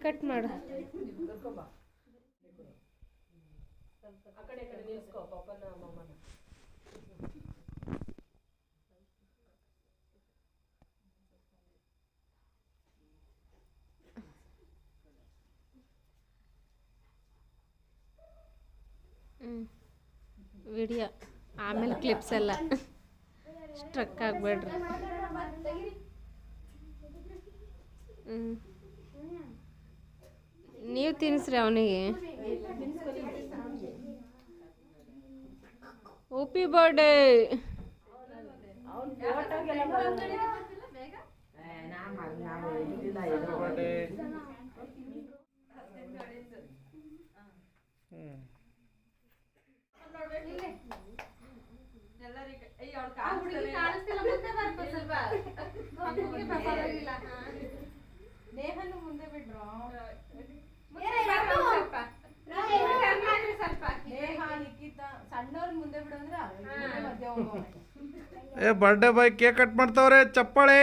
Cut ಮಾಡು. Video ಆಮೇಲೆ clips ಎಲ್ಲ ಸ್ಟ್ರಕ್ ಆಗಬೇಡ್ರಿ. ನೀವು ತಿನ್ನಿಸ್ರಿ ಅವನಿಗೆ. Happy birthday. ಮುಂದೆ ಬಿಡ್ರು ಸಣ್ಣವ್ರ ಮುಂದೆ ಬಿಡು ಅಂದ್ರೆ ಬರ್ಡೇ ಬಾಯ್ ಕೇಕ್ ಕಟ್ ಮಾಡ್ತಾವ್ರೆ, ಚಪ್ಪಾಳೆ.